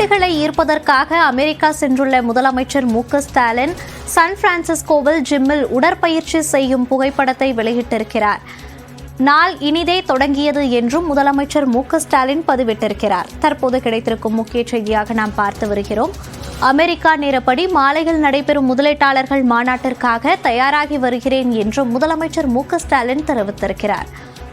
முதலீடுகளை ஈர்ப்பதற்காக அமெரிக்கா சென்றுள்ள முதலமைச்சர் மு.க.ஸ்டாலின் சான் பிரான்சிஸ்கோவில் ஜிம்மில் உடற்பயிற்சி செய்யும் புகைப்படத்தை வெளியிட்டிருக்கிறார். நாள் இனிதே தொடங்கியது என்றும் முதலமைச்சர் மு.க.ஸ்டாலின் பதிவிட்டிருக்கிறார். தற்போது கிடைத்திருக்கும் முக்கிய செய்தியாக நாம் பார்த்து வருகிறோம். அமெரிக்கா நேரப்படி மாலையில் நடைபெறும் முதலீட்டாளர்கள் மாநாட்டிற்காக தயாராகி வருகிறேன் என்றும் முதலமைச்சர் மு.க.ஸ்டாலின் தெரிவித்திருக்கிறார்.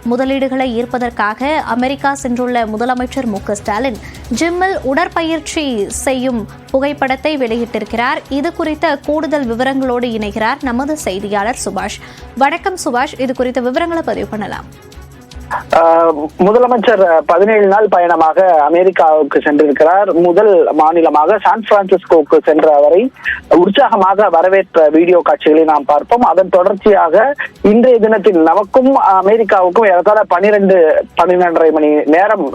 முதலீடுகளை ஈர்ப்பதற்காக அமெரிக்கா சென்றுள்ள முதலமைச்சர் மு.க.ஸ்டாலின் ஜிம்மில் உடற்பயிற்சி செய்யும் புகைப்படத்தை வெளியிட்டிருக்கிறார். இது குறித்த கூடுதல் விவரங்களோடு இணைகிறார் நமது செய்தியாளர் சுபாஷ். வணக்கம் சுபாஷ், இது குறித்த விவரங்களை பதிவு பண்ணலாம். முதலமைச்சர் 17 நாள் பயணமாக அமெரிக்காவுக்கு சென்றிருக்கிறார். முதல் மாநிலமாக சான் பிரான்சிஸ்கோவுக்கு சென்ற அவரை உற்சாகமாக வரவேற்ற வீடியோ காட்சிகளை நாம் பார்ப்போம். அதன் தொடர்ச்சியாக இன்றைய தினத்தில் நமக்கும் அமெரிக்காவுக்கும் ஏறத்தாழ 12-12:30 மணி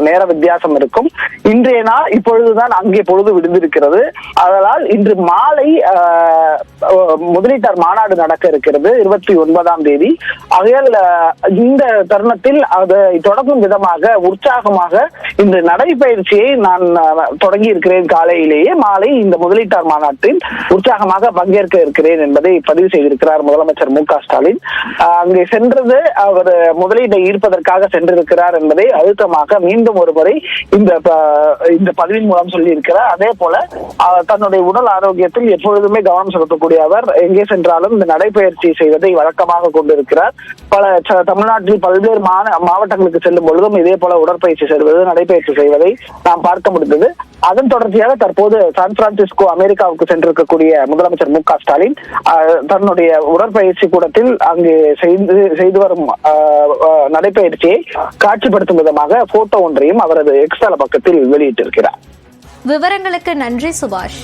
நேர வித்தியாசம் இருக்கும். இன்றைய நாள் இப்பொழுதுதான் அங்கே பொழுது விடுந்திருக்கிறது. அதனால் இன்று மாலை முதலீட்டாளர் மாநாடு நடக்க இருக்கிறது 29ஆம் தேதி. ஆகையால் இந்த தருணத்தில் அதை தொடங்கும் விதமாக உற்சாகமாக இந்த நடைபயிற்சியை நான் தொடங்கி இருக்கிறேன். காலையிலேயே மாலை இந்த முதலீட்டாளர் மாநாட்டில் உற்சாகமாக பங்கேற்க இருக்கிறேன் என்பதை பதிவு செய்திருக்கிறார் முதலமைச்சர் மு.க.ஸ்டாலின். அங்கே சென்றது அவர் முதலீட்டை ஈர்ப்பதற்காக சென்றிருக்கிறார் என்பதை அழுத்தமாக மீண்டும் ஒரு முறை இந்த பதிவின் மூலம் சொல்லியிருக்கிறார். அதே போல தன்னுடைய உடல் ஆரோக்கியத்தில் எப்பொழுதுமே கவனம் செலுத்தக்கூடிய அவர் எங்கே சென்றாலும் இந்த நடைபயிற்சி செய்வதை வழக்கமாக கொண்டிருக்கிறார். தமிழ்நாட்டில் பல்வேறு மாவட்டங்களுக்கு செல்லும் பொழுதும் இதே போல உடற்பயிற்சி செய்வது, நடைபயிற்சி செய்வதை நாம் பார்க்க முடிந்தது. அதன் தொடர்ச்சியாக தற்போது சான் பிரான்சிஸ்கோ அமெரிக்காவுக்கு சென்றிருக்கக்கூடிய முதலமைச்சர் மு.க.ஸ்டாலின் தன்னுடைய உடற்பயிற்சி கூடத்தில் அங்கு செய்து வரும் நடைபயிற்சியை காட்சிப்படுத்தும் விதமாக போட்டோ ஒன்றையும் அவரது எக்ஸ் தள பக்கத்தில் வெளியிட்டிருக்கிறார். விவரங்களுக்கு நன்றி சுபாஷ்.